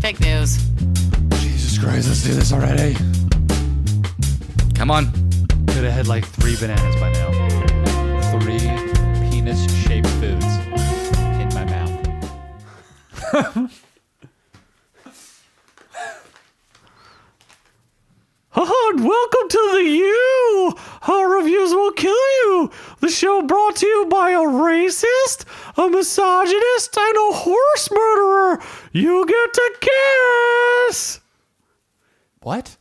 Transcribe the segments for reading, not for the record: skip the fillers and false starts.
Fake news. Jesus Christ, let's do this already. Come on. Could have had like 3 bananas by now. 3 penis-shaped foods in my mouth. And welcome to the U. Our reviews will kill you. The show brought to you by a racist, a misogynist, and a horse murderer. You get to kiss. What?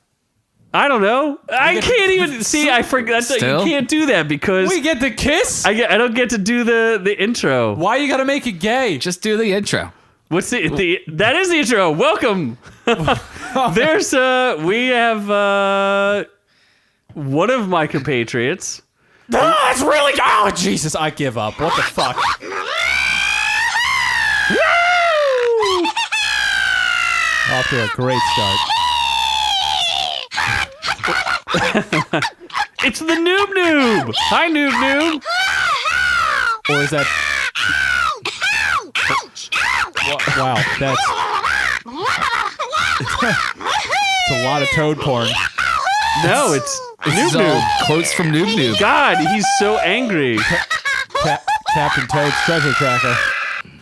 I don't know. I can't even see. I forgot. Still? You can't do that because We get to kiss? I don't get to do the intro. Why you gotta make it gay? Just do the intro. What's the that is the intro. Welcome. There's we have one of my compatriots. That's really... Oh, Jesus, I give up. What the fuck? Off to a great start. It's the Noob-Noob. Hi, Noob-Noob. Or is that... Wow, that's... It's a lot of toad porn. No, it's This is all Noob-Noob. quotes from Noob-Noob. God, he's so angry. Captain Toad's treasure tracker.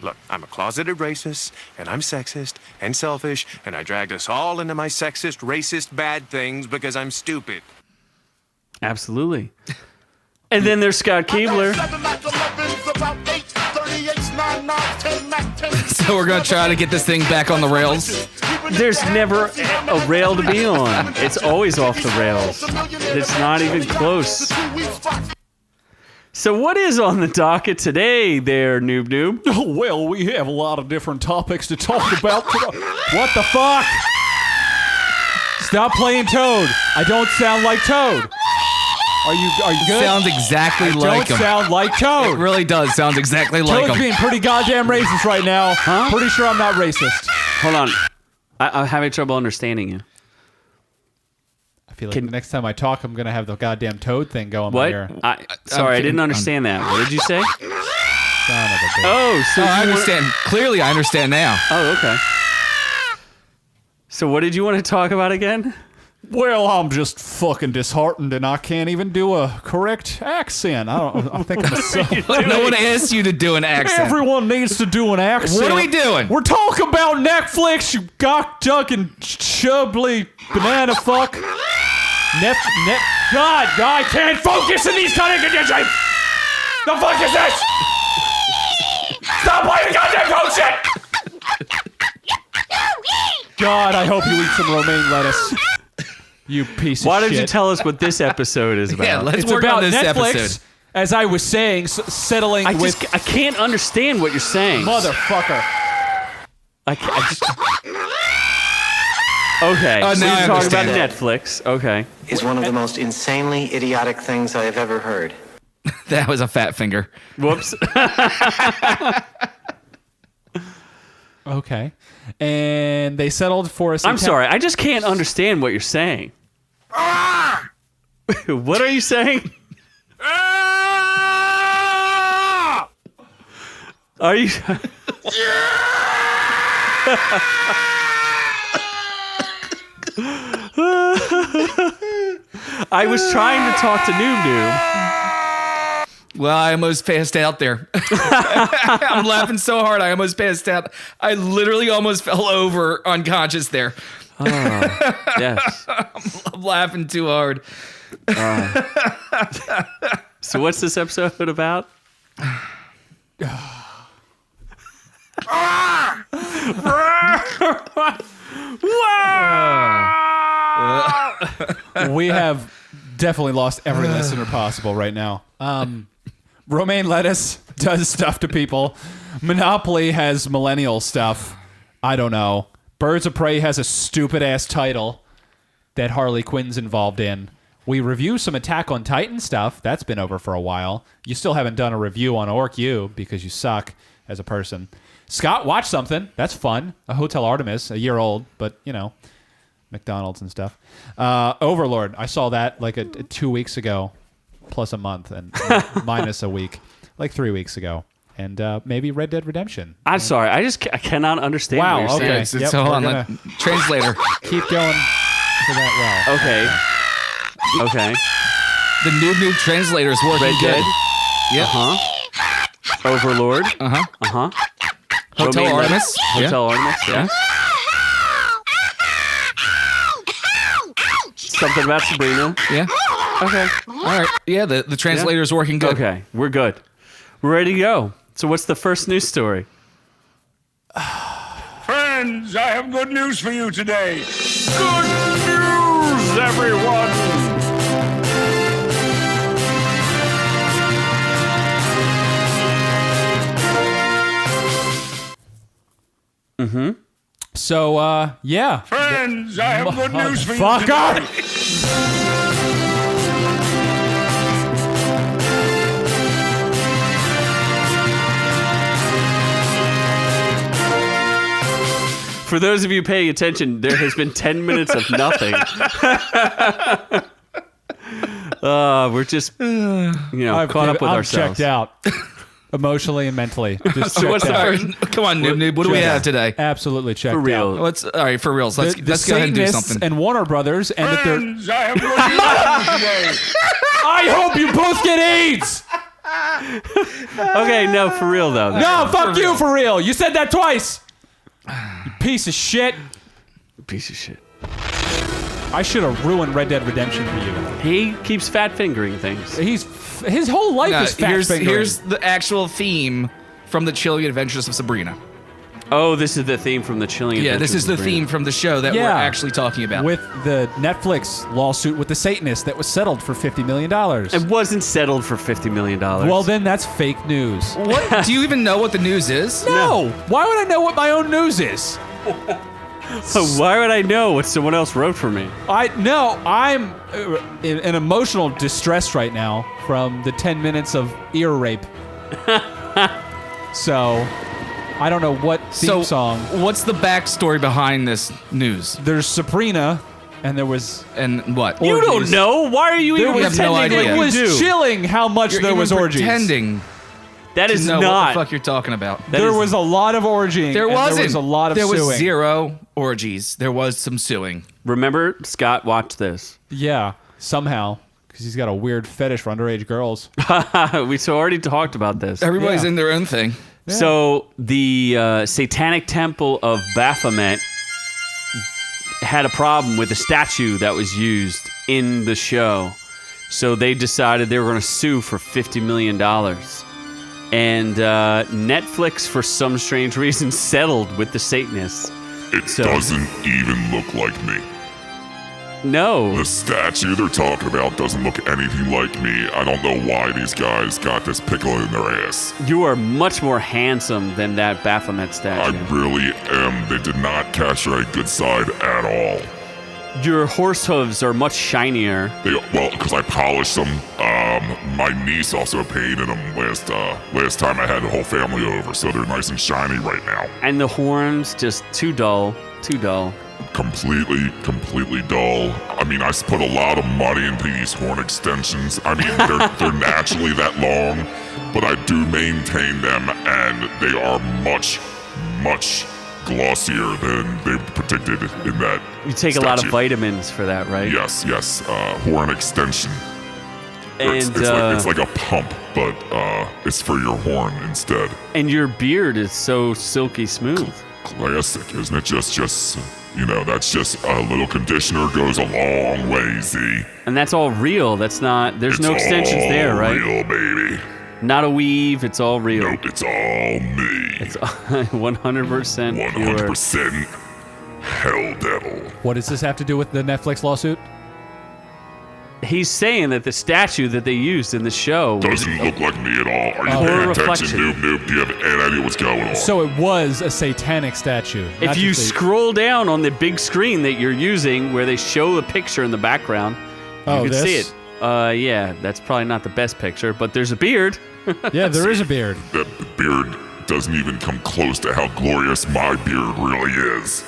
Look, I'm a closeted racist, and I'm sexist and selfish, and I dragged us all into my sexist, racist, bad things because I'm stupid. Absolutely. And then there's Scott Keebler. So we're going to try to get this thing back on the rails. There's never a rail to be on. It's always off the rails. It's not even close. So what is on the docket today there, Noob-Noob? Oh, well, we have a lot of different topics to talk about today. What the fuck? Stop playing Toad. I don't sound like Toad. Are you good? Sounds exactly like don't him. sound like Toad. It really does. Sounds exactly like Toad's him. being pretty goddamn racist right now. Huh? Pretty sure I'm not racist. Hold on. I'm having trouble understanding you. I feel like the next time I talk, I'm going to have the goddamn Toad thing going What? here. Sorry, I didn't understand that. What did you say? Son of a bitch. Oh, so Oh, I you wanna- understand. Clearly, I understand now. Oh, okay. So what did you want to talk about again? Well, I'm just fucking disheartened, and I can't even do a correct accent. I think I'm No one asked you to do an accent. Everyone needs to do an accent. What are we doing? We're talking about Netflix, you cock-ducking, chubbly banana fuck. God, I can't focus in these kind of conditions! The fuck is this? Stop playing the goddamn code shit! God, I hope you eat some romaine lettuce. You piece of Why shit. don't you tell us what this episode is about? Yeah, let's It's work about on this Netflix, episode. as I was saying, settling I with... can't understand what you're saying. Motherfucker. I just... Okay, Oh, so now I you're talking about understand. Netflix. Okay. Is one of the most insanely idiotic things I have ever heard. That was a fat finger. Whoops. Okay. And they settled for a... I'm sorry. I just can't understand what you're saying. What are you saying? Are you... I was trying to talk to Noob-Noob. Well, I almost passed out there. I'm laughing so hard, I almost passed out. I literally almost fell over unconscious there. Yes. I'm laughing too hard. So what's this episode about? We have definitely lost every listener possible right now. Romaine Lettuce does stuff to people. Monopoly has millennial stuff. I don't know. Birds of Prey has a stupid-ass title that Harley Quinn's involved in. We review some Attack on Titan stuff. That's been over for a while. You still haven't done a review on OrkU because you suck as a person. Scott watched something. That's fun. A Hotel Artemis, a year old, but, you know, McDonald's and stuff. Overlord. I saw that like 2 weeks ago, plus a month, and minus a week. Like 3 weeks ago. and maybe Red Dead Redemption. I'm sorry. I cannot understand what you're saying. Okay. It's, Yep, hold we're on. gonna- Translator. Keep going to that well. Okay. The Noob-Noob translator is working Red good. Dead. Yeah. Overlord. Hotel Romaine Artemis. Hotel Artemis. Yeah. Something about Sabrina. Yeah. Okay. All right. Yeah, the translator is working good. Okay. We're good. We're ready to go. So what's the first news story? Friends, I have good news for you today. Good news, everyone! So, yeah. Friends, I have good news for you Fucker! today. For those of you paying attention, there has been 10 minutes of nothing. We're just, caught up with I'm ourselves. checked out. Emotionally and mentally. Just So checked what's the out. first? Come on, Noob-Noob. What do we have today? Absolutely checked For real. out. All right, for reals. Let's The go ahead and do Satanists something. and Warner Brothers ended their... Friends, I have good news for you today. I hope you both get AIDS! Okay, no, for real though. No, fuck you for real. You said that twice. You piece of shit. Piece of shit. I should have ruined Red Dead Redemption for you. He keeps fat fingering things. His whole life No, is fat fingering. here's the actual theme from the Chilling Adventures of Sabrina. Oh, this is the theme from the Chilling Yeah, Adventures this is the of Sabrina. theme from the show that we're Yeah. actually talking about. with the Netflix lawsuit with the Satanists that was settled for $50 million. It wasn't settled for $50 million. Well, then that's fake news. What? Do you even know what the news is? No. Why would I know what my own news is? Why would I know what someone else wrote for me? I'm in emotional distress right now from the 10 minutes of ear rape. So, I don't know what theme song. What's the backstory behind this news? There's Sabrina, and there was... And what? You don't Orgies. know. Why are you even We have no pretending idea. like It you was do? chilling how much You're there even was orgies. pretending That to is know not. what the fuck you're talking about. That There is- was a lot of orgying. There and wasn't. There was a lot of There suing. was 0 orgies. There was some suing. Remember, Scott, watch this. Yeah, somehow. Because he's got a weird fetish for underage girls. We already talked about this. Everybody's Yeah. in their own thing. So the Satanic Temple of Baphomet had a problem with the statue that was used in the show. So they decided they were going to sue for $50 million. And Netflix, for some strange reason, settled with the Satanists. It So- doesn't even look like me. No. The statue they're talking about doesn't look anything like me. I don't know why these guys got this pickle in their ass. You are much more handsome than that Baphomet I statue. really am. They did not capture a good side at all. Your horse hooves are much shinier. Well, because I polished them. My niece also painted them last time I had the whole family over, so they're nice and shiny right now. And the horns, just too dull. Too dull. Completely dull. I mean, I put a lot of money into these horn extensions. I mean, they're naturally that long, but I do maintain them, and they are much glossier than they predicted in that. You take a lot of statue. vitamins for that, right? Yes. Horn extension. And It's like a pump, but it's for your horn instead. and your beard is so silky smooth. Classic, isn't it? Just that's just a little conditioner goes a long way, Z. And that's all real. That's not. There's no It's extensions all there, right? real, baby. Not a weave. It's all real. Nope, it's all me. It's 100% pure. 100% Hell Devil. What does this have to do with the Netflix lawsuit? He's saying that the statue that they used in the show. Doesn't look like me at all. Are you Poor paying reflection. attention, Noob-Noob? Do you have any idea what's going on? So it was a satanic statue. If not you just a- scroll down on the big screen that you're using, where they show the picture in the background, you Oh, can this? see it. Yeah, that's probably not the best picture, but there's a beard. Yeah, there is a beard. That beard doesn't even come close to how glorious my beard really is.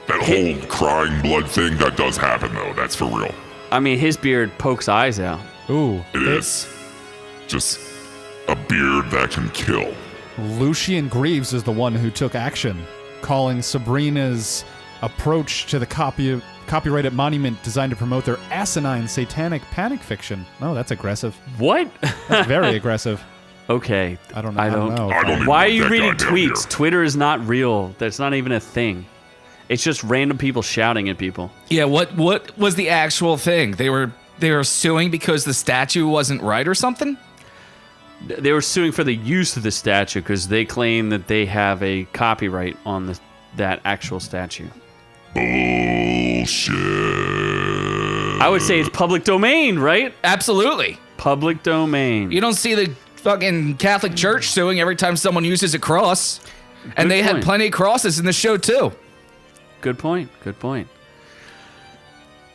That whole crying blood thing, that does happen, though. That's for real. I mean, his beard pokes eyes out. Ooh. It is. Just a beard that can kill. Lucian Greaves is the one who took action, calling Sabrina's approach to the copyrighted monument designed to promote their asinine satanic panic fiction. Oh, that's aggressive. What? That's very aggressive. Okay. I don't know. I don't even Why are want you that reading goddamn tweets? beard. Twitter is not real. That's not even a thing. It's just random people shouting at people. Yeah, what was the actual thing? They were suing because the statue wasn't right or something? They were suing for the use of the statue because they claim that they have a copyright on that actual statue. Bullshit. I would say it's public domain, right? Absolutely. Public domain. You don't see the fucking Catholic Church suing every time someone uses a cross. And they had point. plenty of crosses in the show too. Good point. Good point.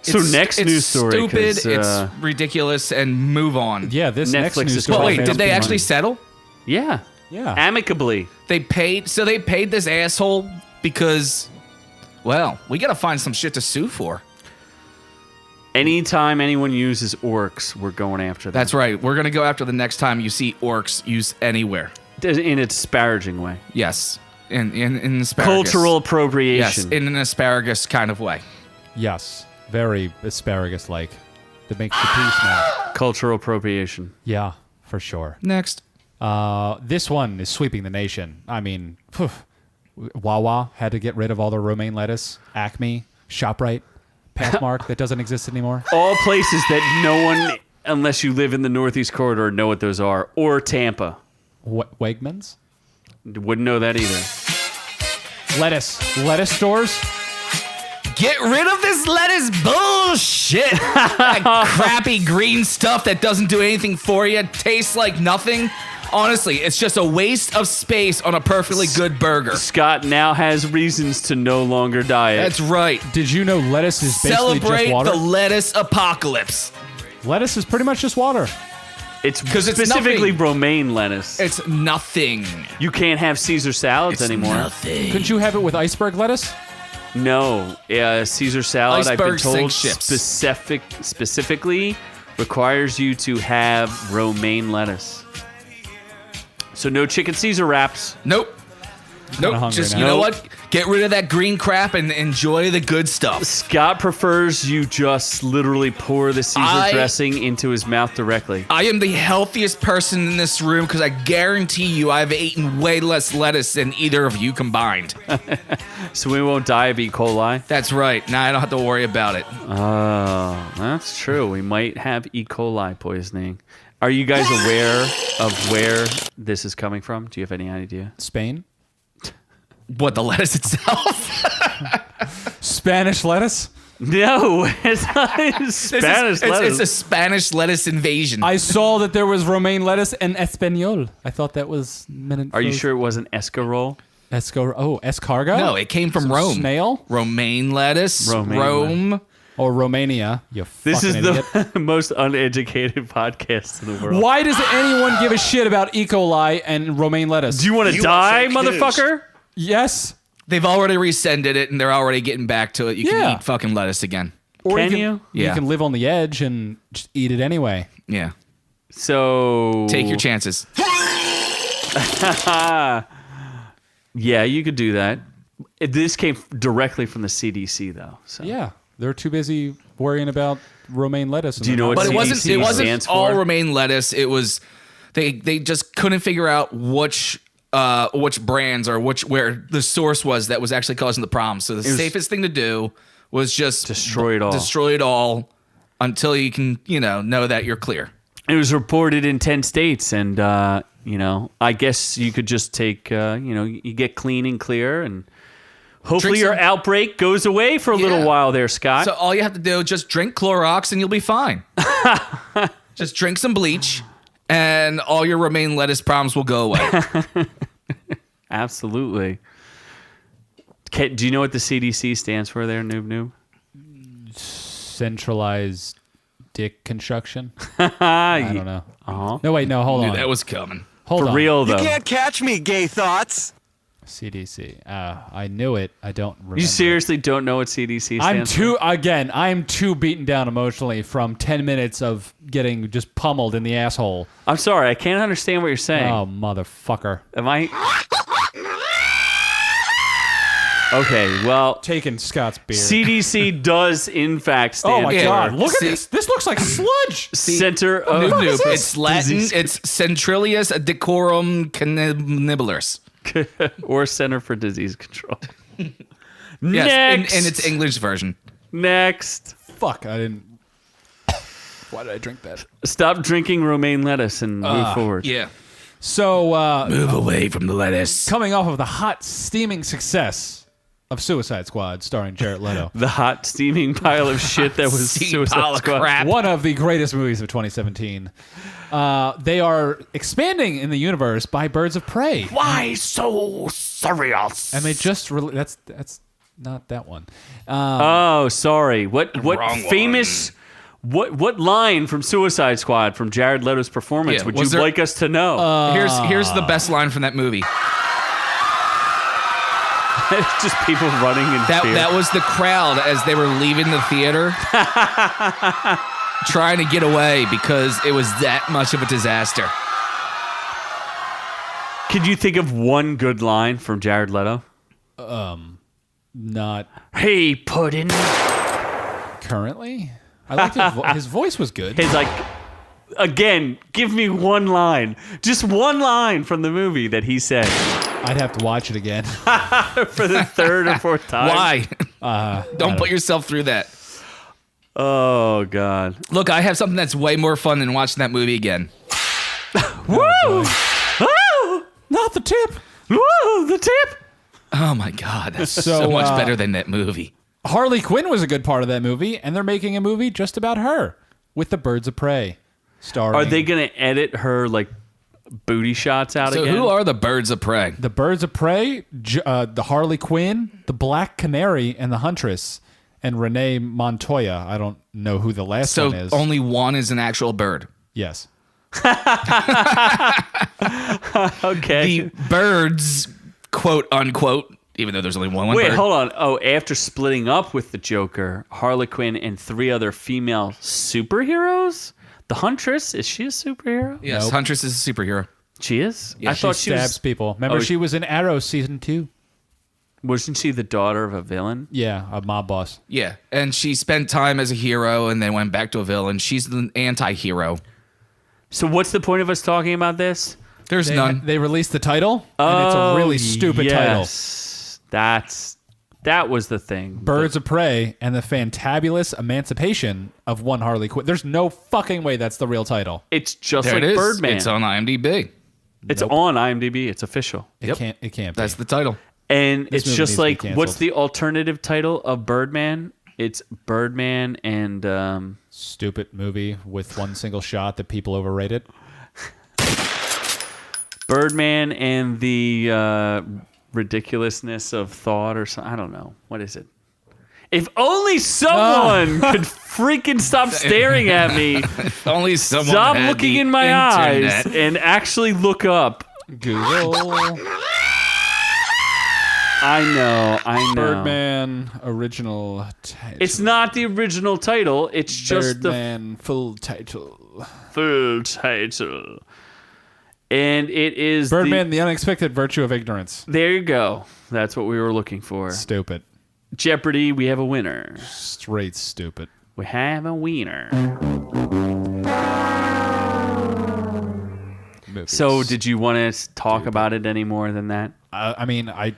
So next news story. Stupid, 'cause, it's ridiculous, and move on. Yeah, this next Netflix news is story. But wait, Well, did they behind. actually settle? Yeah. Yeah. Amicably. They paid this asshole because, well, we gotta find some shit to sue for. Anytime anyone uses orcs, we're going after them. That's right. We're gonna go after the next time you see orcs used anywhere. In a disparaging way. Yes, in asparagus. Cultural Yes, appropriation. in an asparagus kind of way. Yes. Very asparagus-like. That makes the pea smell. Cultural appropriation. Yeah, for sure. Next. This one is sweeping the nation. I mean, Wawa had to get rid of all their romaine lettuce. Acme, ShopRite, Pathmark that doesn't exist anymore. All places that no one, unless you live in the Northeast Corridor, know what those are. Or Tampa. Wegmans? Wouldn't know that either. Lettuce stores? Get rid of this lettuce bullshit. That crappy green stuff that doesn't do anything for you, tastes like nothing. Honestly, it's just a waste of space on a perfectly good burger. Scott now has reasons to no longer diet. That's right. Did you know lettuce is basically Celebrate just water? the lettuce apocalypse. Lettuce is pretty much just water. It's 'Cause it's specifically nothing. romaine lettuce. It's nothing. You can't have Caesar salads anymore. Nothing. Couldn't you have it with iceberg lettuce? No, Caesar salad. I've been Iceberg sink told ships. specifically requires you to have romaine lettuce. So no chicken Caesar wraps. Nope. Nope. hungry Just now. you know Nope. what? Get rid of that green crap and enjoy the good stuff. Scott prefers you just literally pour the Caesar dressing into his mouth directly. I am the healthiest person in this room because I guarantee you I've eaten way less lettuce than either of you combined. So we won't die of E. coli. That's right. Now I don't have to worry about it. Oh, that's true. We might have E. coli poisoning. Are you guys aware of where this is coming from? Do you have any idea? Spain? What, the lettuce itself? Spanish lettuce? No, it's not Spanish lettuce. It's a Spanish lettuce invasion. I saw that there was romaine lettuce en español. I thought that was... Are you sure it wasn't escarole? Escargot? no, it came from Rome. Snail? Romaine lettuce. Romaine Rome. Or Romania, you This is fucking idiot. the most uneducated podcast in the world. Why does anyone give a shit about E. coli and romaine lettuce? Do you want to die, motherfucker? Yes. They've already rescinded it, and they're already getting back to it. You Yeah. can eat fucking lettuce again. Or Can you you? You Yeah. can live on the edge and just eat it anyway. Yeah. So Take your chances. Yeah, you could do that. This came directly from the CDC, though. So. Yeah. They're too busy worrying about romaine lettuce. Do you know what But it CDC wasn't stands all for? romaine lettuce. It was they just couldn't figure out which brands or where the source was that was actually causing the problem. So the safest thing to do was just Destroy it all. Destroy it all until you can, know that you're clear. It was reported in 10 states, and, I guess you could just take, you get clean and clear, and hopefully Drink your some- outbreak goes away for a little Yeah. while there, Scott. So all you have to do is just drink Clorox and you'll be fine. Just drink some bleach and all your romaine lettuce problems will go away. Absolutely. Do you know what the CDC stands for there, Noob-Noob? Centralized dick construction. I don't know. Uh-huh. No, wait, no, hold Knew on. that was coming. Hold For on. real, though. Can't catch me, gay thoughts. CDC. I knew it. I don't remember. You seriously don't know what CDC stands for? I'm too beaten down emotionally from 10 minutes of getting just pummeled in the asshole. I'm sorry, I can't understand what you're saying. Oh, motherfucker. Am I? Okay, well, Taking Scott's beer. CDC does in fact stand Oh my for god, look at See- this. This looks like sludge. Center of Noob-Noob. It's Latin. It's Centralius Decorum Cannibalus. or Center for Disease Control. Yes, Next. in its English version. Next. Fuck, I didn't. Why did I drink that? Stop drinking romaine lettuce and move forward. Yeah. So, Move away from the lettuce. coming off of the hot, steaming success of Suicide Squad starring Jared Leto. The hot steaming pile of shit that was Steaming Suicide pile of Squad. crap. One of the greatest movies of 2017. They are expanding in the universe by Birds of Prey. Why so serious? And they just that's not that one. Oh, sorry. What Wrong famous what line from Suicide Squad from Jared Leto's performance Yeah, would was you there- like us to know? Here's the best line from that movie. It's just people running in fear. That was the crowd as they were leaving the theater, trying to get away because it was that much of a disaster. Could you think of one good line from Jared Leto? Not Hey, Puddin'. currently. I liked his voice was good. He's like, again, give me one line. Just one line from the movie that he said I'd have to watch it again. for the third or fourth time. Why? Don't put yourself through that. Oh, God. Look, I have something that's way more fun than watching that movie again. Woo! Oh, Not the tip. woo, the tip. Oh my God, that's so, So, much better than that movie. Harley Quinn was a good part of that movie, and they're making a movie just about her with the Birds of Prey. Starring Are they going to edit her, like, booty shots out So again? who are the Birds of Prey? the Birds of Prey, the Harley Quinn, the Black Canary, and the Huntress, and Renee Montoya. I don't know who the last So one is. only one is an actual bird. Yes. Okay. The birds, quote unquote, even though there's only one Wait, bird. hold on. Oh, after splitting up with the Joker, Harley Quinn and 3 other female superheroes? The Huntress, is she a superhero? Yes, Nope. Huntress is a superhero. She is? Yeah, I thought she she stabs was... people. Remember, Oh, she was in Arrow season 2. Wasn't she the daughter of a villain? Yeah, a mob boss. Yeah, and she spent time as a hero and then went back to a villain. She's the anti-hero. So what's the point of us talking about this? There's none. They released the title, and it's a really stupid title. yes. That was the thing. Birds of Prey and the Fantabulous Emancipation of One Harley Quinn. There's no fucking way that's the real title. It's just There like it is. Birdman. It's on IMDb. It's on IMDb. It's official. It can't be. That's the title. And This it's movie just needs to be like, canceled. what's the alternative title of Birdman? It's Birdman and Stupid movie with one single shot that people overrated. Birdman and the ridiculousness of thought or something. I don't know. What is it? If only someone could freaking stop staring at me. Only someone Stop had looking the in my internet. eyes and actually look up. Google I know. Birdman original title. It's not the original title. It's just Birdman full title. the full title. And it is Birdman, the Unexpected Virtue of Ignorance. There you go. That's what we were looking for. Stupid. Jeopardy, we have a winner. Straight stupid. We have a wiener. Movies. So, did you want to talk about it any more than that? I mean, I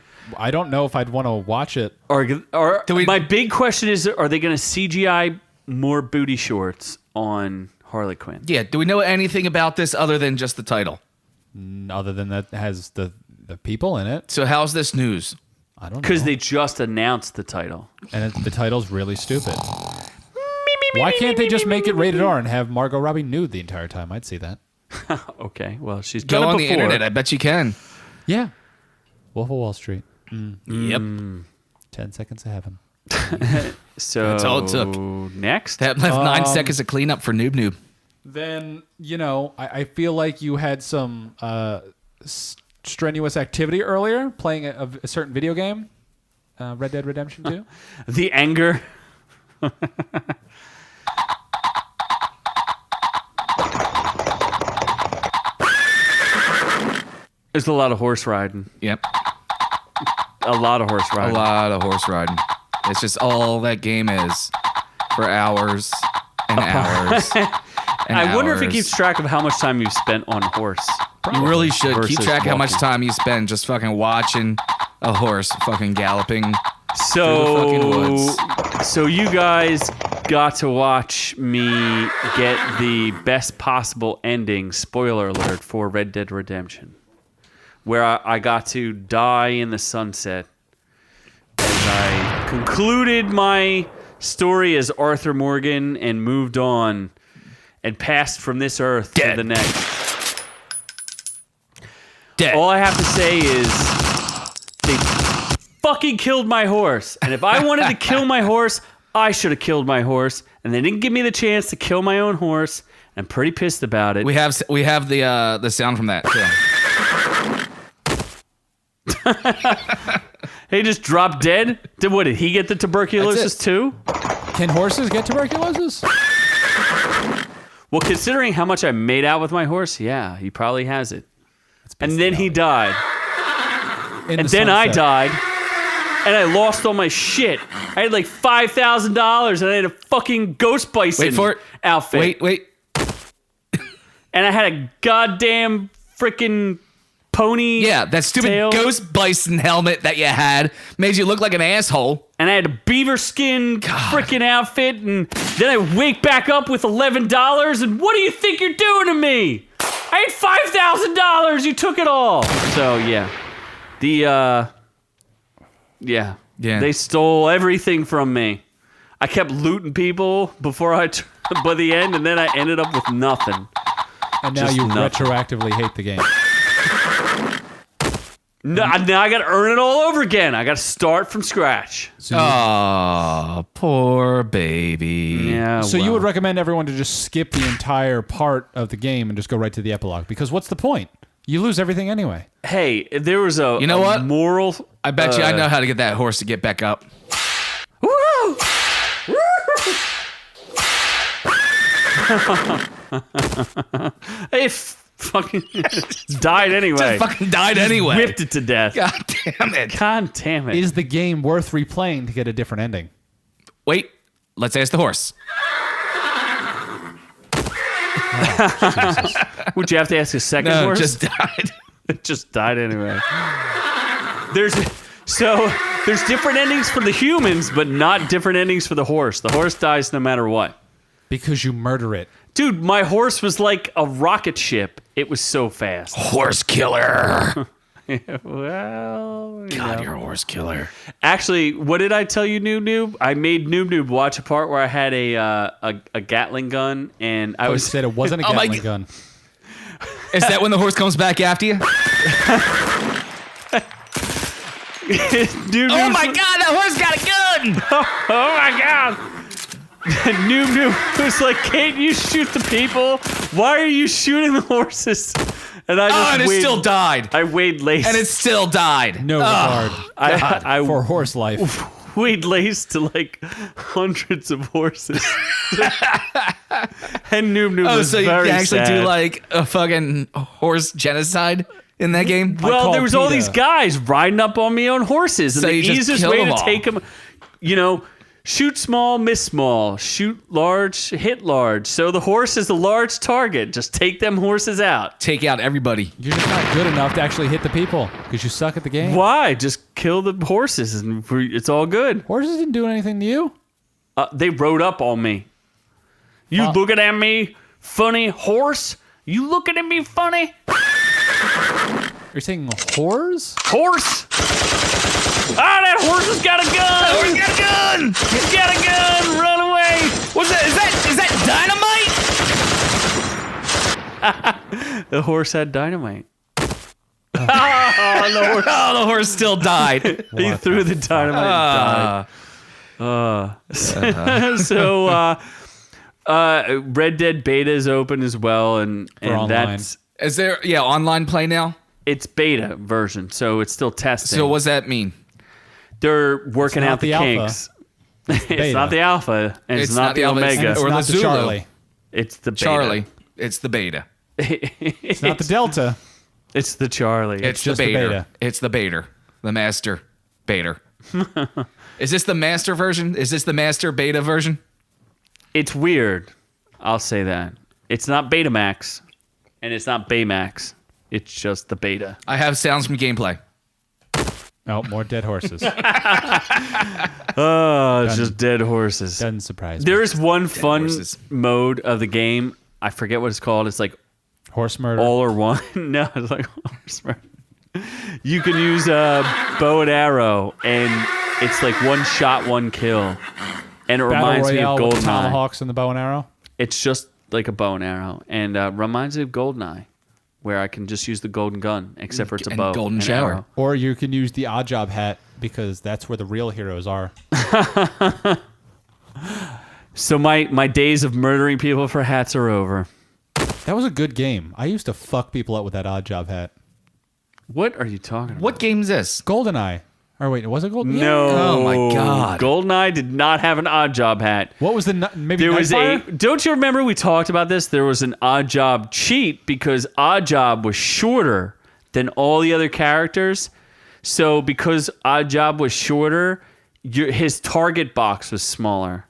don't know if I'd want to watch it. Or we- my big question is: are they going to CGI more booty shorts on Harley Quinn? Yeah, do we know anything about this other than just the title? Other than that, has the people in it. So how's this news? I don't know. Because they just announced the title. And the title's really stupid. Why can't they just make it rated R and have Margot Robbie nude the entire time? I'd see that. Okay, well, she's Go done it on before. the internet. I bet you can. Yeah. Wolf of Wall Street. Yep. 10 seconds of heaven. So That's all it took. Next, That left 9 seconds of cleanup for Noob-Noob. Then, I feel like you had some strenuous activity earlier, playing a certain video game, Red Dead Redemption 2. The anger. There's a lot of horse riding. Yep. A lot of horse A riding. lot of horse riding. It's just all that game is for hours and hours. And I wonder if it hours. keeps track of how much time you've spent on horse. You really should keep Versus track of how much walking. time you spend just fucking watching a horse fucking galloping So, through the fucking woods. so you guys got to watch me get the best possible ending, spoiler alert, for Red Dead Redemption, where I got to die in the sunset as I concluded my story as Arthur Morgan and moved on and passed from this earth to Dead. the next. Dead. All I have to say is they fucking killed my horse. And if I wanted to kill my horse, I should have killed my horse. And they didn't give me the chance to kill my own horse. I'm pretty pissed about it. We have the sound from that too. He just dropped dead? What, did he get the tuberculosis too? Can horses get tuberculosis? Well, considering how much I made out with my horse, yeah, he probably has it. And then he died. And then I died. And I lost all my shit. I had like $5,000 and I had a fucking ghost bison Wait for it. outfit. Wait. And I had a goddamn freaking pony. Yeah, that stupid tail. ghost bison helmet that you had made you look like an asshole. And I had a beaver skin freaking outfit. And then I wake back up with $11. And what do you think you're doing to me? I had $5,000. You took it all. So, yeah. Yeah. They stole everything from me. I kept looting people before by the end. And then I ended up with nothing. And now Just you nothing. retroactively hate the game. Now I got to earn it all over again. I got to start from scratch. Oh, poor baby. Yeah. So you well. would recommend everyone to just skip the entire part of the game and just go right to the epilogue? Because what's the point? You lose everything anyway. Hey, there was a You know what? moral. I bet you I know how to get that horse to get back up. Woo! Hey, fucking died anyway. Just fucking died anyway. Whipped it to death. God damn it. God damn it. Is the game worth replaying to get a different ending? Wait, let's ask the horse. Would you have to ask a second No, horse? just died. It just died anyway. There's different endings for the humans, but not different endings for the horse. The horse dies no matter what. Because you murder it. Dude, my horse was like a rocket ship. It was so fast. Horse killer. Well, you God, know. you're a horse killer. Actually, what did I tell you, Noob-Noob? I made Noob-Noob watch a part where I had a Gatling gun, and I You was said it wasn't a Oh my Gatling gun. Is that when the horse comes back after you? Noob-Noob's Oh my god, that horse got a gun! Oh my god! Noob-Noob was like, "Can't you shoot the people? Why are you shooting the horses?" And I just Oh, and it still died. I weighed lace. And it still died. No regard I for horse life. weighed lace to like hundreds of horses. And Noob-Noob Oh, was so you very can actually sad. do like a fucking horse genocide in that game? Well, call there was all PETA. these guys riding up on me on horses, and So the you just easiest kill way them to all. take them, shoot small, miss small, shoot large, hit large. So the horse is a large target. Just take them horses out. Take out everybody. You're just not good enough to actually hit the people because you suck at the game. Why? Just kill the horses, and it's all good. Horses didn't do anything to you. They rode up on me. You looking at me, funny horse? You looking at me, funny You're saying whores? horse? Ah, that horse has got a gun! Horse got a gun! He's got a gun! Run away! What's that? Is that dynamite? The horse had dynamite. Oh, the horse still died. He threw the dynamite and died. So, Red Dead Beta is open as well, and online. that's Is there online play now? It's beta version, so it's still testing. So what's that mean? They're working not out the the alpha. kinks. It's beta. not the alpha, and it's not the alpha, omega. It's or not the the Zulu. Charlie. It's the beta. Charlie. It's the beta. It's not the Delta. It's the Charlie. It's just the the beta. beta. It's the beta. The master beta. Is this the master version? Is this the master beta version? It's weird. I'll say that. It's not Betamax, and it's not Baymax. It's just the beta. I have sounds from gameplay. Oh, more dead horses. Oh, it's just dead horses. Doesn't surprise me. There is one fun horses. mode of the game. I forget what it's called. It's like Horse murder. all or one. No, it's like horse murder. You can use a bow and arrow, and it's like one shot, one kill. And it Battle reminds me Royale of with GoldenEye. tomahawks and the bow and arrow. It's just like a bow and arrow, and reminds me of GoldenEye, where I can just use the golden gun, except for it's a And bow golden and shower. arrow. Or you can use the odd job hat because that's where the real heroes are. So my days of murdering people for hats are over. That was a good game. I used to fuck people up with that odd job hat. What are you talking about? What game is this? GoldenEye. Or wait, was it Golden? No. Oh my God. GoldenEye did not have an odd job hat. What was the maybe There was Nightfire? don't you remember we talked about this? There was an odd job cheat because odd job was shorter than all the other characters. So because odd job was shorter, his target box was smaller.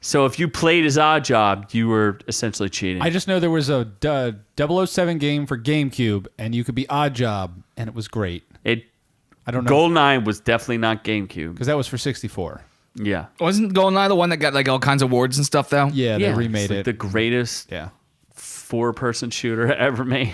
So if you played as odd job, you were essentially cheating. I just know there was a 007 game for GameCube, and you could be odd job, and it was great. I don't know. GoldenEye was definitely not GameCube. Because that was for 64. Yeah. Wasn't GoldenEye the one that got like all kinds of awards and stuff though? Yeah, they Yeah, remade it's like it. the greatest Yeah. 4-person shooter ever made.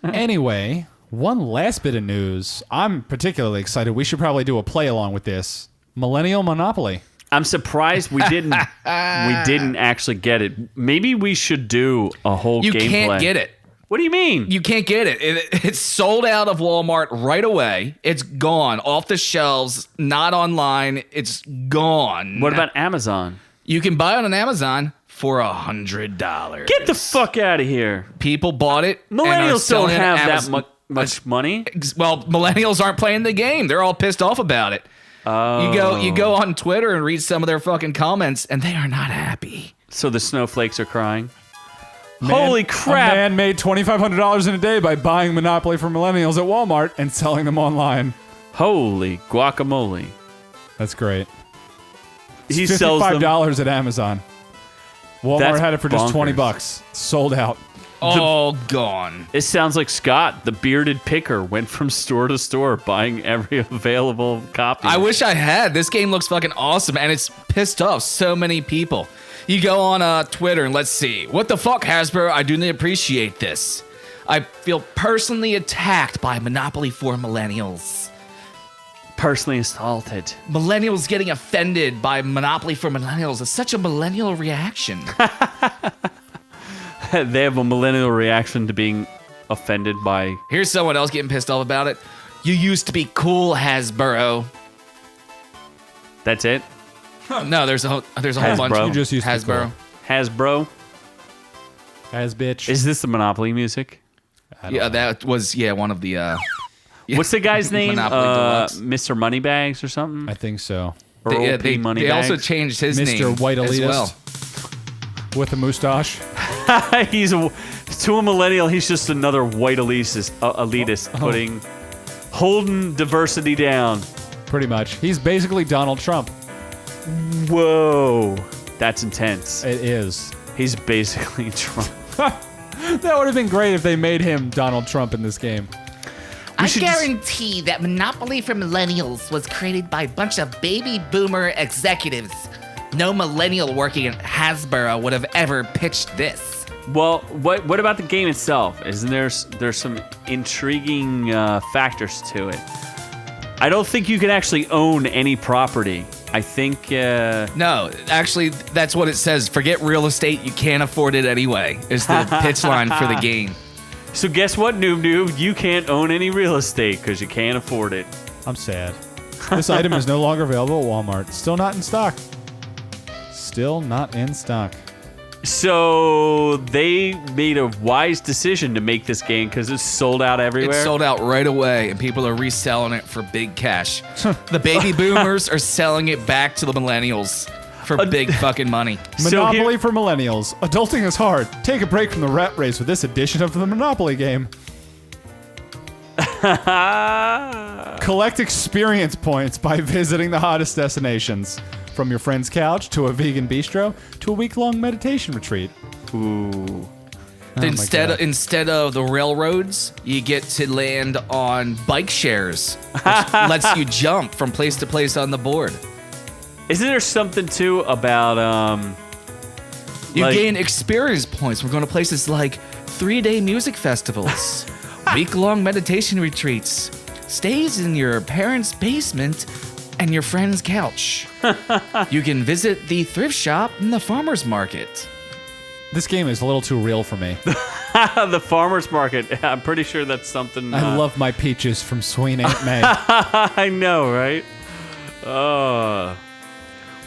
Anyway, one last bit of news. I'm particularly excited. We should probably do a play along with this. Millennial Monopoly. I'm surprised we didn't actually get it. Maybe we should do a whole You gameplay. can't get it. What do you mean? You can't get it. It's sold out of Walmart right away. It's gone off the shelves, not online. It's gone. What about Amazon? You can buy it on Amazon for $100. Get the fuck out of here. People bought it. and are Millennials don't selling it have on that Amazon. much money. Well, millennials aren't playing the game. They're all pissed off about it. You go on Twitter and read some of their fucking comments, and they are not happy. So the snowflakes are crying. Holy crap. A man made $2,500 in a day by buying Monopoly from millennials at Walmart and selling them online. Holy guacamole. That's great. He sells them. $55 at Amazon. Walmart That's had it for just bonkers. $20. Sold out. All gone. It sounds like Scott, the bearded picker, went from store to store buying every available copy. I wish I had. This game looks fucking awesome, and it's pissed off so many people. You go on Twitter and let's see. What the fuck, Hasbro? I do not appreciate this. I feel personally attacked by Monopoly for millennials. personally assaulted. Millennials getting offended by Monopoly for millennials is such a millennial reaction. They have a millennial reaction to being offended by... Here's someone else getting pissed off about it. You used to be cool, Hasbro. That's it? No, there's a whole Hasbro. bunch. You just used to be Hasbro. Hasbro? As bitch. Is this the Monopoly music? Yeah, that was one of the. What's the guy's name? Monopoly Deluxe. Mr. Moneybags or something? I think so. Or OP They Moneybags? also changed his Mr. name White as Elitist well. with a moustache. He's to a millennial. He's just another white elitist putting holding diversity down. Pretty much. He's basically Donald Trump. Whoa, that's intense. It is. He's basically Trump. That would have been great if they made him Donald Trump in this game. I guarantee that Monopoly for Millennials was created by a bunch of baby boomer executives. No millennial working at Hasbro would have ever pitched this. Well, what about the game itself? Isn't there's some intriguing factors to it? I don't think you can actually own any property. I think No, actually, that's what it says. Forget real estate. You can't afford it anyway. Is the pitch line for the game. so. Guess what, Noob-Noob? You can't own any real estate because you can't afford it. I'm sad. This item is no longer available at Walmart. Still not in stock. Still not in stock. So they made a wise decision to make this game because it's sold out everywhere. It's sold out right away, and people are reselling it for big cash. The baby boomers are selling it back to the millennials for big fucking money. Monopoly for millennials. Adulting is hard. Take a break from the rat race with this edition of the Monopoly game. Collect experience points by visiting the hottest destinations. From your friend's couch to a vegan bistro to a week-long meditation retreat. Ooh. Instead of the railroads, you get to land on bike shares, which lets you jump from place to place on the board. Isn't there something too about You gain experience points. We're going to places like 3-day music festivals, week-long meditation retreats, stays in your parents' basement, and your friend's couch. You can visit the thrift shop and the farmer's market. This game is a little too real for me. the farmer's market? I'm pretty sure that's something. I love my peaches from Sweet Aunt May. I know, right?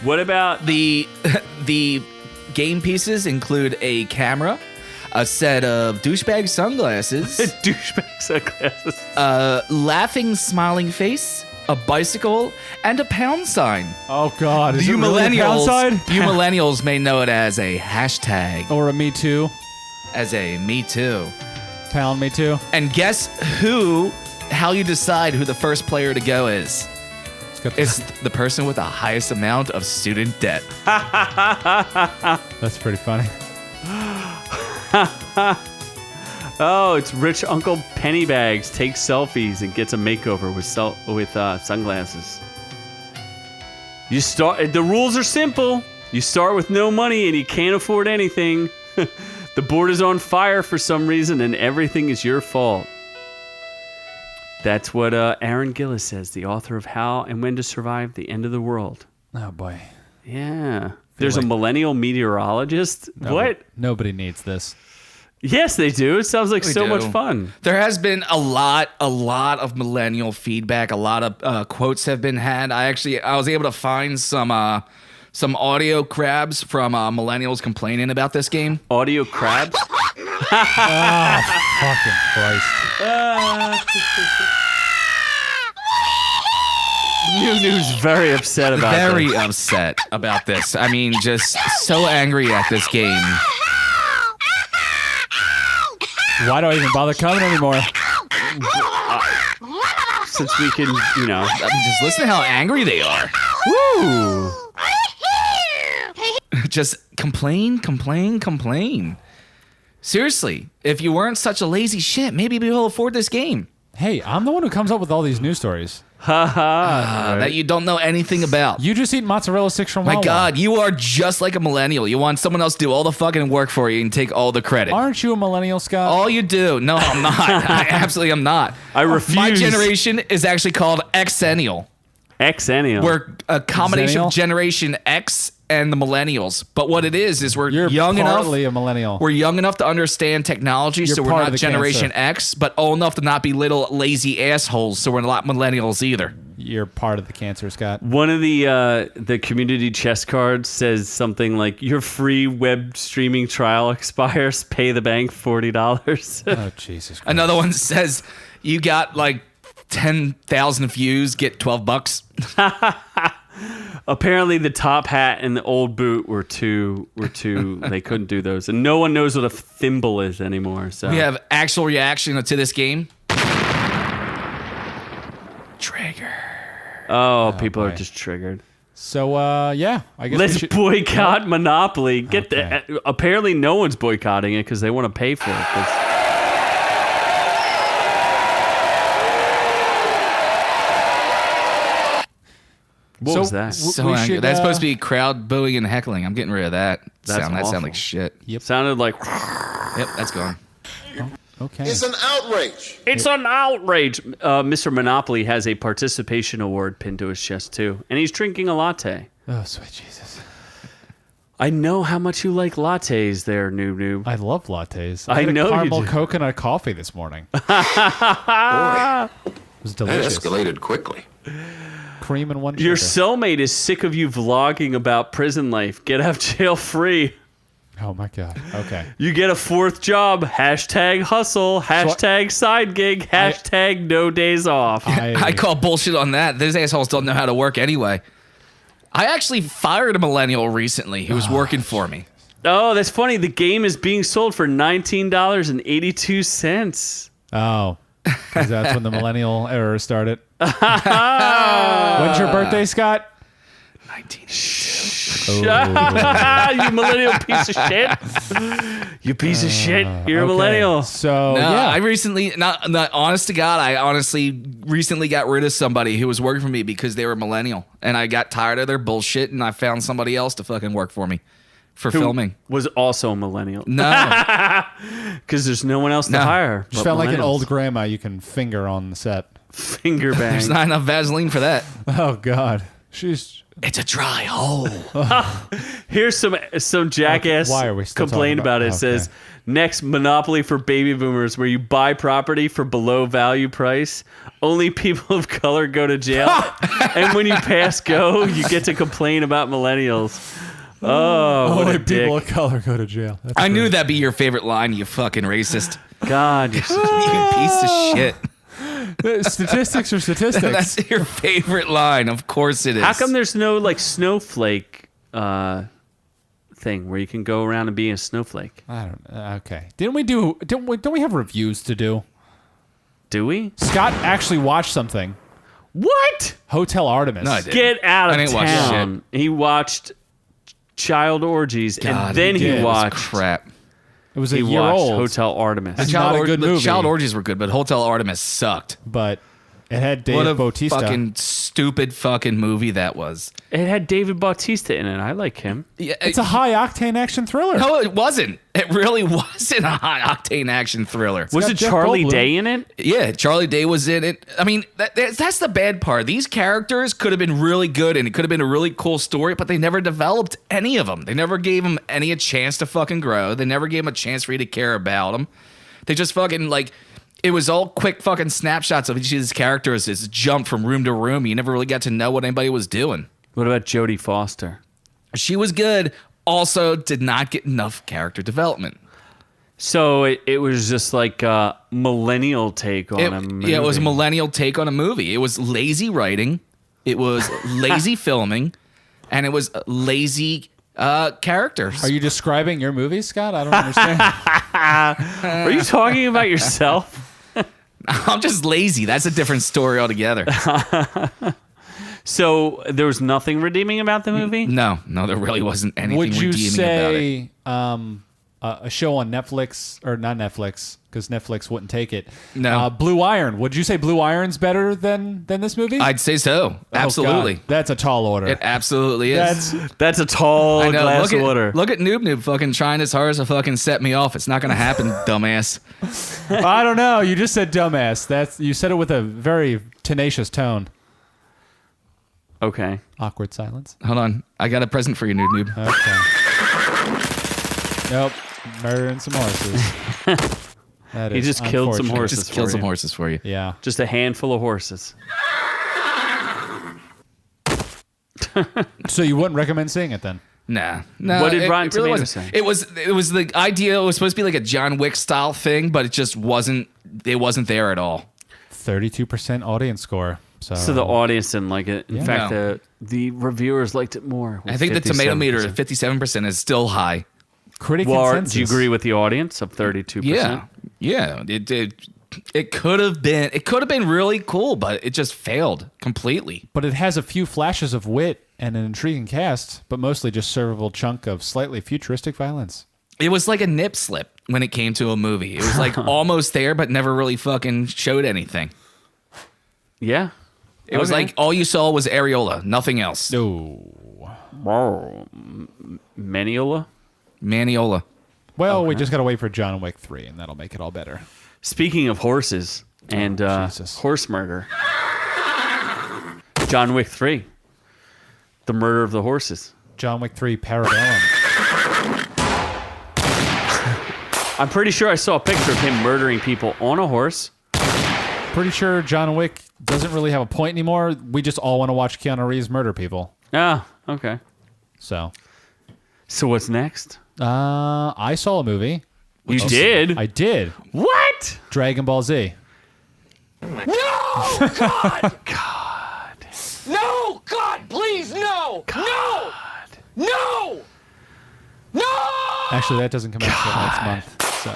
What about the game pieces include a camera, a set of douchebag sunglasses, douchebag sunglasses, laughing, smiling face, a bicycle, and a pound sign. Oh God! Is you it really a pound sign? You millennials may know it as a hashtag or a Me Too, as a Me Too, pound Me Too. And guess who? How you decide who the first player to go is? It's the person with the highest amount of student debt. That's pretty funny. Oh, it's rich Uncle Pennybags takes selfies and gets a makeover with sunglasses. The rules are simple. You start with no money and you can't afford anything. The board is on fire for some reason and everything is your fault. That's what Aaron Gillis says, the author of How and When to Survive the End of the World. Oh boy. Yeah. There's a millennial meteorologist. What? Nobody needs this. Yes, they do. It sounds like much fun. There has been a lot of millennial feedback. A lot of quotes have been had. I was able to find some audio crabs from millennials complaining about this game. Audio crabs? Oh, fucking Christ. Noob-Noob's very upset about this. Very upset about this. I mean, just so angry at this game. Why do I even bother coming anymore? Since we can, just listen to how angry they are. Woo! Just complain. Seriously, if you weren't such a lazy shit, maybe we'll afford this game. Hey, I'm the one who comes up with all these news stories. That you don't know anything about. You just eat mozzarella sticks from Wawa. My God, you are just like a millennial. You want someone else to do all the fucking work for you and take all the credit. Aren't you a millennial, Scott? All you do. No, I'm not. I absolutely am not. I refuse. My generation is actually called Xennial. Xennial. We're a combination Xennial? of Generation X and the millennials. But what it is we're young enough. Partly a millennial. We're young enough to understand technology, so we're part of not the Generation cancer. X, but old enough to not be little lazy assholes, so we're not millennials either. You're part of the cancer, Scott. One of the community chest cards says something like, your free web streaming trial expires, pay the bank $40. Oh, Jesus Christ. Another one says, you got like 10,000 views, get $12. Apparently the top hat and the old boot were too they couldn't do those. And no one knows what a thimble is anymore. So We have actual reaction to this game. Trigger. Oh, people are just triggered. So, yeah, I guess Let's boycott Monopoly. Apparently no one's boycotting it because they want to pay for it. What was that? So angry. That's supposed to be crowd booing and heckling. I'm getting rid of that. That's That awful. sound like shit. Yep. Sounded like... Yep, that's gone. Okay. It's an outrage. It's an outrage. Mr. Monopoly has a participation award pinned to his chest, too. And he's drinking a latte. Oh, sweet Jesus. I know how much you like lattes there, Noob-Noob. I love lattes. I had know a you caramel do. coconut coffee this morning. It Boy, was that delicious. escalated quickly. Cream and one Your sugar. cellmate is sick of you vlogging about prison life. Get out jail free. Oh my god. Okay. You get a fourth job. Hashtag hustle. Hashtag side gig. Hashtag no days off. I call bullshit on that. Those assholes don't know how to work anyway. I actually fired a millennial recently who was working for me. Oh, that's funny. The game is being sold for $19.82. Oh, because that's when the millennial era started. When's your birthday, Scott? 1982. You millennial piece of shit. You piece of shit. You're a millennial. So No, yeah, I recently, not honest to God, I honestly recently got rid of somebody who was working for me because they were millennial, and I got tired of their bullshit, and I found somebody else to fucking work for me for filming. Was also a millennial. No, Because there's no one else to No. hire. just but felt like an millennials. old grandma you can finger on the set. Finger bang. there's not enough Vaseline for that. Oh God, she's. It's a dry hole. Here's some jackass why are we still complain talking about- about it. It says, next monopoly for baby boomers where you buy property for below value price. Only people of color go to jail. And when you pass go, you get to complain about millennials. Oh, what Only a dick. people of color go to jail. That's I knew great. that'd be your favorite line, you fucking racist. God, you're such a... You piece of shit. Statistics are statistics. That's your favorite line. Of course it is. How come there's no like snowflake thing where you can go around and be a snowflake? I don't know. Okay. Don't we have reviews to do? Do we? Scott actually watched something. What? Hotel Artemis. No, I didn't. Get out I of didn't watch town. He watched child orgies, God, and then he he did. It was watched. crap. It was a He year watched old, Hotel Artemis. It's not a good The movie. child orgies were good, but Hotel Artemis sucked. but it had What a Dave Bautista. fucking stupid fucking movie that was. It had David Bautista in it. I like him. Yeah, It's a high octane action thriller. no, it wasn't. It really wasn't a high octane action thriller. Was got it Jeff Charlie Goldblum. Day in it? Yeah, Charlie Day was in it. I mean, that's the bad part. These characters could have been really good, and it could have been a really cool story, but they never developed any of them. They never gave them any a chance to fucking grow. They never gave them a chance for you to care about them. They just fucking like. It was all quick fucking snapshots of each of these characters as jumped from room to room. You never really got to know what anybody was doing. What about Jodie Foster? She was good, also did not get enough character development. So it was just like a millennial take on a movie. Yeah, it was a millennial take on a movie. It was lazy writing, it was lazy filming, and it was lazy characters. Are you describing your movie, Scott? I don't understand. Are you talking about yourself? I'm just lazy. That's a different story altogether. So there was nothing redeeming about the movie? No, there really wasn't anything Would you redeeming about it. say a show on Netflix, or not Netflix, because Netflix wouldn't take it? No. Blue Iron. Would you say Blue Iron's better than this movie? I'd say so. Absolutely. Oh, God. That's a tall order. It absolutely is. That's a tall I know. glass of water. Look at Noob-Noob fucking trying his hardest to fucking set me off. It's not going to happen, dumbass. I don't know. You just said dumbass. You said it with a very tenacious tone. Okay. Awkward silence. Hold on. I got a present for you, Noob-Noob. Okay. Nope. Murdering some horses. That He is just killed some unfortunate. horses. Just kill for some you. horses for you. Yeah. Just a handful of horses. So you wouldn't recommend seeing it then? Nah. No. What did Rotten really Tomatoes wasn't. say? It was the idea. It was supposed to be like a John Wick style thing, but it just wasn't. It wasn't there at all. 32% audience score. So the audience didn't like it. In fact, No. the reviewers liked it more. with I think the tomato meter 57%. at 57% is still high. critic Well, consensus. do you agree with the audience of 32%? Yeah. It could have been really cool, but it just failed completely. But it has a few flashes of wit and an intriguing cast, but mostly just servable chunk of slightly futuristic violence. It was like a nip slip when it came to a movie. It was like almost there, but never really fucking showed anything. Yeah. It was like all you saw was areola, nothing else. No. Maniola? Maniola. Well, we just got to wait for John Wick 3, and that'll make it all better. Speaking of horses and Jesus. horse murder, John Wick 3, the murder of the horses. John Wick 3 Parabellum. I'm pretty sure I saw a picture of him murdering people on a horse. Pretty sure John Wick doesn't really have a point anymore. We just all want to watch Keanu Reeves murder people. Ah, okay. So So what's next? I saw a movie. You did? I did. What? Dragon Ball Z. No! God! God! No! God, please, no! No! No! No! Actually, that doesn't come out until next month. So,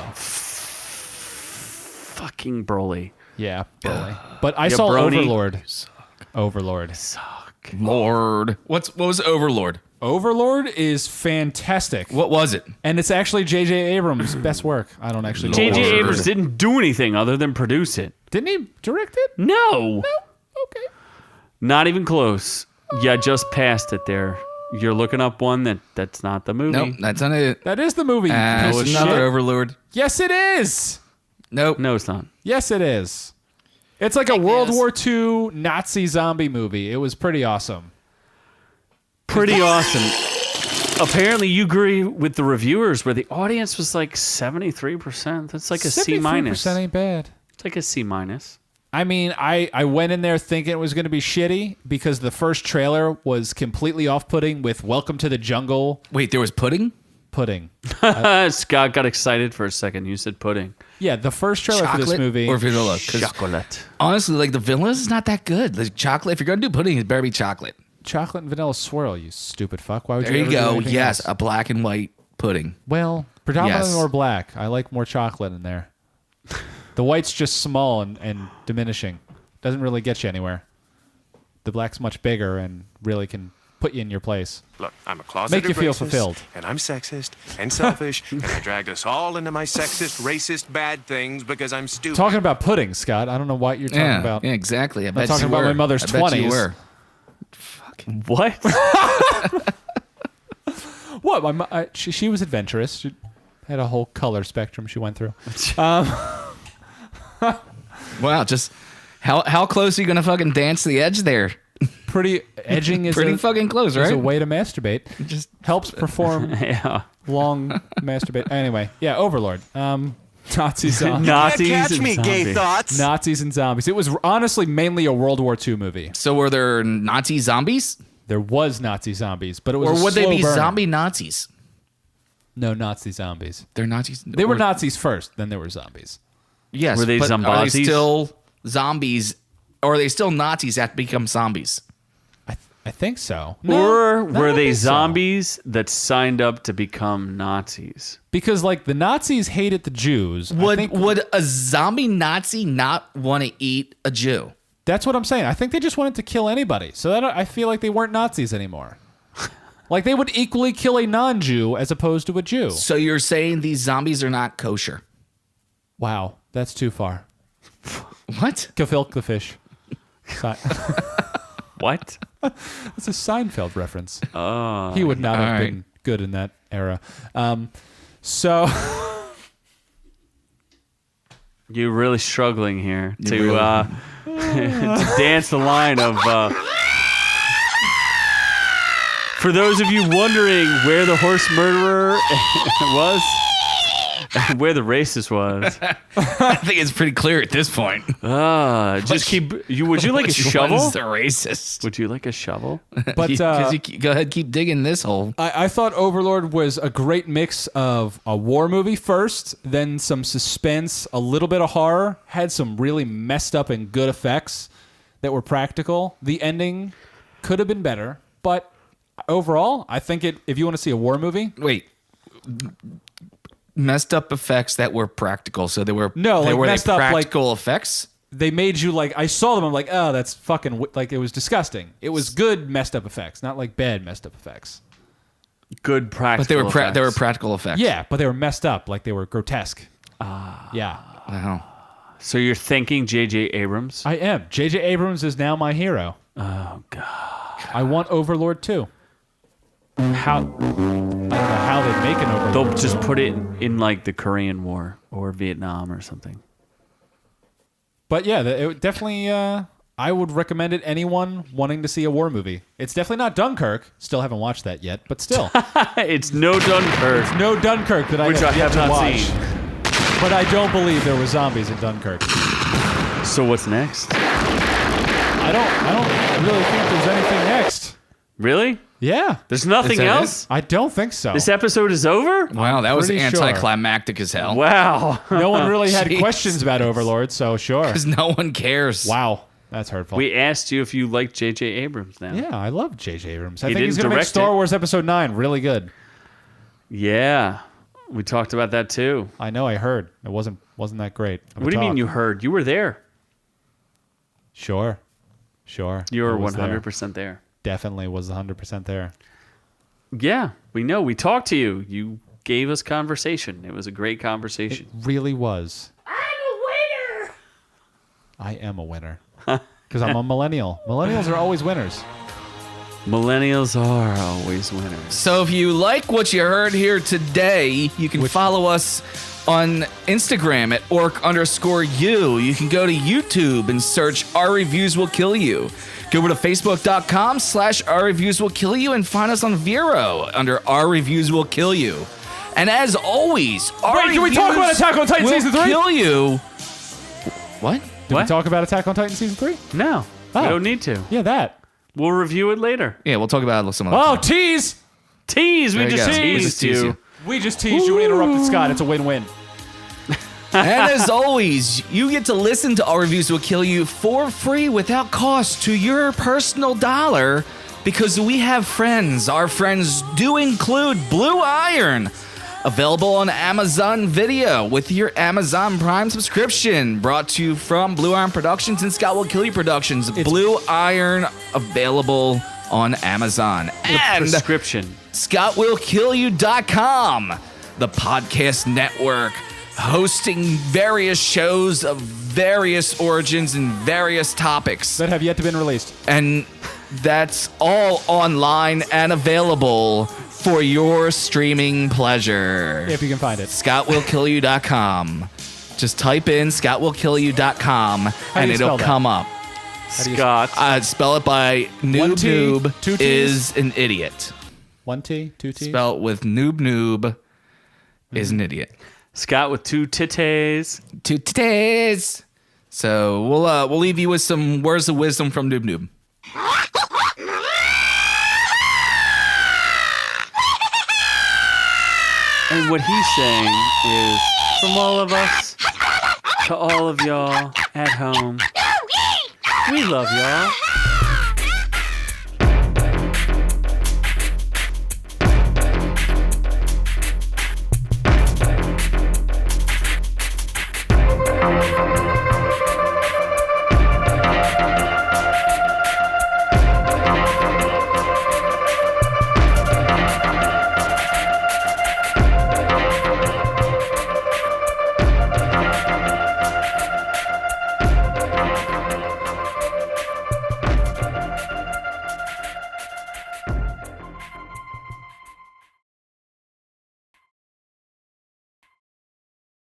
Fucking Broly. yeah, Broly. But I Yeah, saw Brony. Overlord. Overlord. Lord. What was Overlord? Overlord is fantastic. What was it? And it's actually J.J. Abrams' best work. I don't actually know. J.J. Lord. Abrams didn't do anything other than produce it. Didn't he direct it? No. Okay. Not even close. Yeah, just passed it there. You're looking up one that's not the movie. Nope, that's not it. That is the movie. you piece of It's another shit. Overlord. Yes, it is. Nope. No, it's not. Yes, it is. It's like a World War II Nazi zombie movie. It was pretty awesome. Pretty awesome. Apparently, you agree with the reviewers where the audience was like 73%. That's like a C minus. 73% ain't bad. It's like a C minus. I mean, I went in there thinking it was going to be shitty because the first trailer was completely off-putting with "Welcome to the Jungle" Wait, there was pudding? pudding. Scott got excited for a second. You said pudding. Yeah, the first trailer for this Chocolate movie. or vanilla? 'Cause Chocolate. honestly, like the vanilla is not that good. Like chocolate, if you're gonna do pudding, it better be chocolate. Chocolate and vanilla swirl, you stupid fuck. Why would There you you ever do go. anything Yes, else? a black and white pudding. Well, predominantly Yes. more black. I like more chocolate in there. The white's just small and diminishing. Doesn't really get you anywhere. The black's much bigger and really can put you in your place. Look, I'm a closeted Make you feel racist, fulfilled. and I'm sexist and selfish, and I dragged us all into my sexist, racist, bad things because I'm stupid. Talking about pudding, Scott. I don't know what you're talking Yeah, about. yeah, exactly. I I'm bet talking you about were. my mother's I bet you 20s. were. What? What? She was adventurous. She had a whole color spectrum she went through. Wow, just how close are you gonna fucking dance to the edge there? Pretty edging is Pretty fucking close, is right? a way to masturbate. Just Helps perform Yeah. long masturbate. Anyway, yeah, Overlord. Nazi zombies. Nazis and zombies. thoughts. Nazis and zombies. It was honestly mainly a World War II movie. so were there Nazi zombies, There was Nazi zombies, but it was or a would they slow be burn. zombie Nazis? No, Nazi zombies. They're Nazis. They were Nazis first, then there were zombies. Yes, Were they but are they zombazis? still zombies, or are they still Nazis that become zombies? I think so. Or No, I were don't they think so. zombies that signed up to become Nazis? Because like the Nazis hated the Jews. I think Would a zombie Nazi not want to eat a Jew? that's what I'm saying. I think they just wanted to kill anybody. So that I feel like they weren't Nazis anymore. Like they would equally kill a non-Jew as opposed to a Jew. So you're saying these zombies are not kosher? Wow, that's too far. What? Gefilte the fish. What? That's a Seinfeld reference. Oh, he would not have right. been good in that era. So You're really struggling here to really- to dance the line of. For those of you wondering where the horse murderer was, where the racist was, I think it's pretty clear at this point. just keep. Would you like a Which shovel? one's the racist? Would you like a shovel? but Because go ahead, keep digging this hole. I thought Overlord was a great mix of a war movie first, then some suspense, a little bit of horror, had some really messed up and good effects that were practical. The ending could have been better, but overall, I think if you want to see a war movie, Wait. Messed up effects that were practical. So they were No, like were messed up, like- practical effects. they made you like, I saw them, I'm like, oh, that's fucking, like it was disgusting. It was good messed up effects, not like bad messed up effects. Good practical. But they were effects. they were practical effects. Yeah, but they were messed up, like they were grotesque. Yeah. Wow. So you're thinking J.J. Abrams? I am. J.J. Abrams is now my hero. Oh God! I want Overlord too. How I don't know how they make an Overlord. they'll just put it in like the Korean War or Vietnam or something. But yeah, it definitely. I would recommend it anyone wanting to see a war movie. It's definitely not Dunkirk. Still haven't watched that yet, but still, It's no Dunkirk, no Dunkirk that which I yet have to not watch. seen. But I don't believe there were zombies in Dunkirk. So what's next? I don't really think there's anything next. Really? Yeah. There's nothing that else? I don't think so. This episode is over? Wow, that was pretty sure. anticlimactic as hell. Wow. No one really had Jeez. questions about Overlord, so sure. Because no one cares. Wow. That's hurtful. We asked you if you like J.J. Abrams now. Yeah, I love J.J. Abrams. I He think he's didn't going to make direct Star it. Wars Episode 9 really good. Yeah. We talked about that too. I know, I heard. It wasn't that great. What do you mean you heard? You were there. Sure. You I were was 100% there. Definitely was 100% there. Yeah, we know. We talked to you. You gave us conversation. It was a great conversation. It really was. I am a winner. Because I'm a millennial. Millennials are always winners. Millennials are always winners. So if you like what you heard here today, you can follow us on Instagram at ork_u. You can go to YouTube and search Our Reviews Will Kill You. Go over to facebook.com/Our Reviews Will Kill You and find us on Vero under Our Reviews Will Kill You. And as always, Wait, can we talk about Attack on Titan will Season 3? kill you. What? Did we What? talk about Attack on Titan Season 3? No, we Oh. don't need to. Yeah, that. We'll review it later. Yeah, we'll talk about some of that. Oh, tease! Tease. We There you just go. We teased just teased you. you. We just teased you and interrupted Scott. It's a win-win. And as always, you get to listen to Our Reviews Will Kill You for free without cost to your personal dollar because we have friends. Our friends do include Blue Iron, available on Amazon Video with your Amazon Prime subscription, brought to you from Blue Iron Productions and Scott Will Kill You Productions. Blue Iron available on Amazon. And Prescription. ScottWillKillYou.com, the podcast network hosting various shows of various origins and various topics. That have yet to been released. And that's all online and available for your streaming pleasure. If you can find it. ScottWillKillYou.com. Just type in ScottWillKillYou.com and you it'll spell that? come up. do you- Scott. Spell it by One T, Noob-Noob two Ts? is an idiot. 1T, 2T. Spell it with Noob-Noob is an idiot. Scott with 2 titties. Two titties. So we'll leave you with some words of wisdom from Noob-Noob. And what he's saying is, from all of us to all of y'all at home, we love y'all.